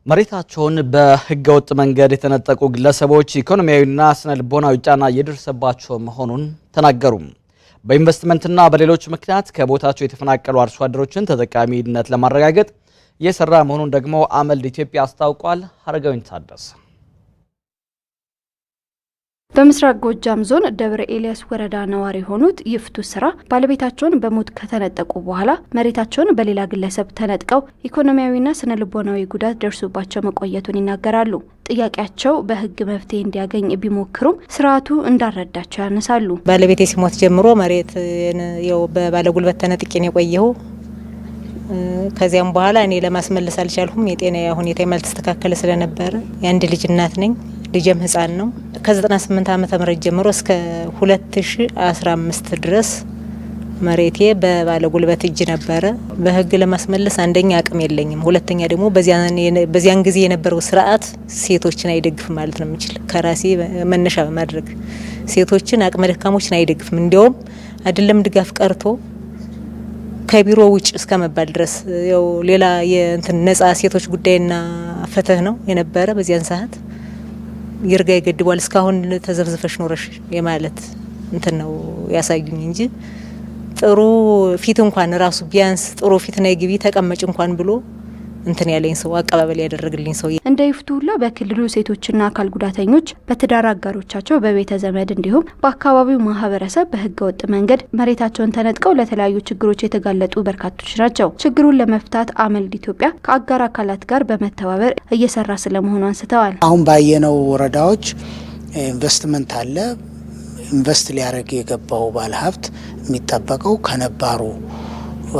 መሬታቸውን በህገ ወጥ መንገድ የተነጠቁ ግለሰቦች ኢኮኖሚያዊና ስነ-ልቦናዊ ጫና እየደረሰባቸው መሆኑን ተናገሩ። በኢንቨስትመንትና በሌሎች ምክንያት ከቦታቸው የተፈናቀሉ አርሶ አደሮችን ተጠቃሚነት ለማረጋገጥ እየሰራ መሆኑን ደግሞ አመልድ ኢትዮጵያ አስታውቋል። ሀረጋዊን ታደሰ በምስራቅ ጎጃም ዞን ደብረ ኤልያስ ወረዳ ነዋሪ የሆኑት ይፍቱ ስራ ባለቤታቸውን በሞት ከተነጠቁ በኋላ መሬታቸውን በሌላ ግለሰብ ተነጥቀው ኢኮኖሚያዊና ስነ-ልቦናዊ ጉዳት ደርሶባቸው መቆየቱን ይናገራሉ። ጥያቄያቸው በህግ መፍትሄ እንዲያገኝ ቢሞክሩም ስርዓቱ እንዳረዳቸው ያነሳሉ። ባለቤቴ ሲሞት ጀምሮ መሬት ያው በባለጉልበት ተነጥቄ ነው የቆየው። ከዚያም በኋላ እኔ ለማስመለስ አልቻልኩም። የጤና ሁኔታ ያልተስተካከለ ስለነበረ የአንድ ልጅ እናት ነኝ። ልጅም ህፃን ነው። ከ98 ዓመተ ምህረት ጀምሮ እስከ 2015 ድረስ መሬቴ በባለጉልበት እጅ ነበረ። በህግ ለማስመለስ አንደኛ አቅም የለኝም፣ ሁለተኛ ደግሞ በዚያን ጊዜ የነበረው ስርዓት ሴቶችን አይደግፍም ማለት ነው የምችል ከራሴ መነሻ በማድረግ ሴቶችን አቅመ ደካሞችን አይደግፍም። እንዲያውም አይደለም ድጋፍ ቀርቶ ከቢሮ ውጭ እስከመባል ድረስ ያው ሌላ የእንትን ነጻ ሴቶች ጉዳይና ፍትህ ነው የነበረ በዚያን ሰዓት ይርጋ ይገድባል እስካሁን ተዘብዝፈሽ ኖረሽ የማለት እንትን ነው ያሳዩኝ እንጂ ጥሩ ፊት እንኳን ራሱ ቢያንስ ጥሩ ፊት ነው ግቢ ተቀመጭ እንኳን ብሎ እንትን ያለኝ ሰው አቀባበል ያደረግልኝ ሰው እንደ ይፍቱላ በክልሉ ሴቶችና አካል ጉዳተኞች በትዳር አጋሮቻቸው በቤተ ዘመድ እንዲሁም በአካባቢው ማህበረሰብ በህገ ወጥ መንገድ መሬታቸውን ተነጥቀው ለተለያዩ ችግሮች የተጋለጡ በርካቶች ናቸው። ችግሩን ለመፍታት አመልድ ኢትዮጵያ ከአጋር አካላት ጋር በመተባበር እየሰራ ስለመሆኑ አንስተዋል። አሁን ባየነው ወረዳዎች ኢንቨስትመንት አለ። ኢንቨስት ሊያደርግ የገባው ባለሀብት የሚጠበቀው ከነባሩ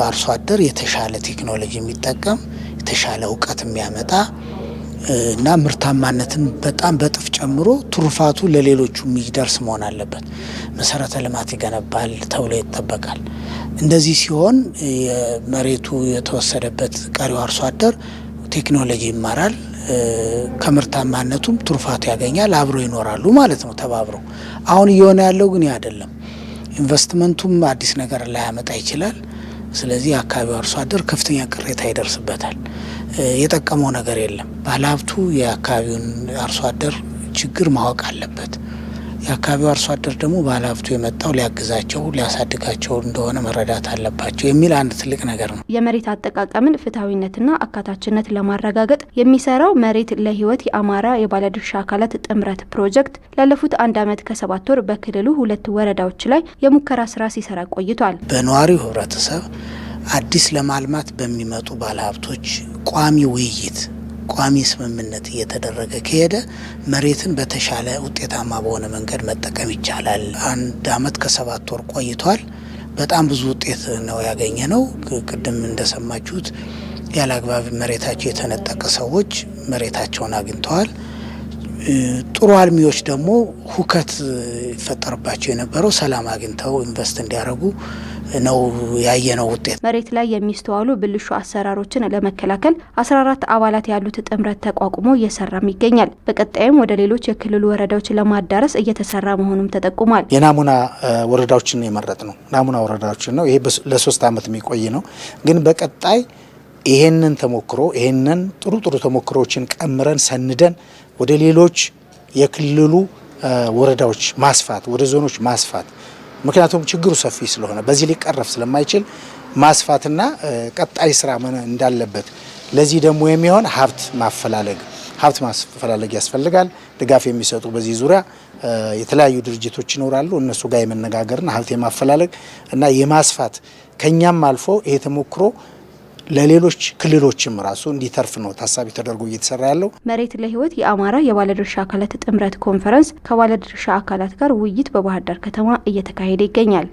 አርሶ አደር የተሻለ ቴክኖሎጂ የሚጠቀም የተሻለ እውቀት የሚያመጣ እና ምርታማነትን በጣም በጥፍ ጨምሮ ትሩፋቱ ለሌሎቹ የሚደርስ መሆን አለበት። መሰረተ ልማት ይገነባል ተብሎ ይጠበቃል። እንደዚህ ሲሆን መሬቱ የተወሰደበት ቀሪው አርሶ አደር ቴክኖሎጂ ይማራል፣ ከምርታማነቱም ትሩፋቱ ያገኛል፣ አብሮ ይኖራሉ ማለት ነው ተባብረው። አሁን እየሆነ ያለው ግን አይደለም። ኢንቨስትመንቱም አዲስ ነገር ላያመጣ ይችላል። ስለዚህ አካባቢው አርሶ አደር ከፍተኛ ቅሬታ ይደርስበታል። የጠቀመው ነገር የለም። ባለሀብቱ የአካባቢውን አርሶ አደር ችግር ማወቅ አለበት። የአካባቢው አርሶ አደር ደግሞ ባለሀብቱ የመጣው ሊያግዛቸው ሊያሳድጋቸው እንደሆነ መረዳት አለባቸው የሚል አንድ ትልቅ ነገር ነው። የመሬት አጠቃቀምን ፍትሐዊነትና አካታችነት ለማረጋገጥ የሚሰራው መሬት ለህይወት የአማራ የባለድርሻ አካላት ጥምረት ፕሮጀክት ላለፉት 1 ዓመት ከ7 ወር በክልሉ 2 ወረዳዎች ላይ የሙከራ ስራ ሲሰራ ቆይቷል። በነዋሪው ህብረተሰብ አዲስ ለማልማት በሚመጡ ባለሀብቶች ቋሚ ውይይት ቋሚ ስምምነት እየተደረገ ከሄደ መሬትን በተሻለ ውጤታማ በሆነ መንገድ መጠቀም ይቻላል። 1 ዓመት ከ7 ወር ቆይቷል። በጣም ብዙ ውጤት ነው ያገኘ ነው። ቅድም እንደሰማችሁት ያለ አግባብ መሬታቸው የተነጠቀ ሰዎች መሬታቸውን አግኝተዋል። ጥሩ አልሚዎች ደግሞ ሁከት ይፈጠርባቸው የነበረው ሰላም አግኝተው ኢንቨስት እንዲያደርጉ ነው ያየነው ውጤት። መሬት ላይ የሚስተዋሉ ብልሹ አሰራሮችን ለመከላከል 14 አባላት ያሉት ጥምረት ተቋቁሞ እየሰራም ይገኛል። በቀጣይም ወደ ሌሎች የክልሉ ወረዳዎች ለማዳረስ እየተሰራ መሆኑም ተጠቁሟል። የናሙና ወረዳዎችን የመረጥ ነው። ናሙና ወረዳዎችን ነው። ይሄ ለ3 ዓመት የሚቆይ ነው። ግን በቀጣይ ይሄንን ተሞክሮ ይሄንን ጥሩ ተሞክሮዎችን ቀምረን ሰንደን ወደ ሌሎች የክልሉ ወረዳዎች ማስፋት ወደ ዞኖች ማስፋት ምክንያቱም ችግሩ ሰፊ ስለሆነ በዚህ ሊቀረፍ ስለማይችል ማስፋትና ቀጣይ ስራ ምን እንዳለበት ለዚህ ደግሞ የሚሆን ሀብት ማፈላለግ ያስፈልጋል። ድጋፍ የሚሰጡ በዚህ ዙሪያ የተለያዩ ድርጅቶች ይኖራሉ። እነሱ ጋር የመነጋገርና ሀብት የማፈላለግ እና የማስፋት ከኛም አልፎ ይሄ ተሞክሮ ለሌሎች ክልሎችም ራሱ እንዲተርፍ ነው ታሳቢ ተደርጎ እየተሰራ ያለው። መሬት ለህይወት የአማራ የባለድርሻ አካላት ጥምረት ኮንፈረንስ ከባለድርሻ አካላት ጋር ውይይት በባህር ዳር ከተማ እየተካሄደ ይገኛል።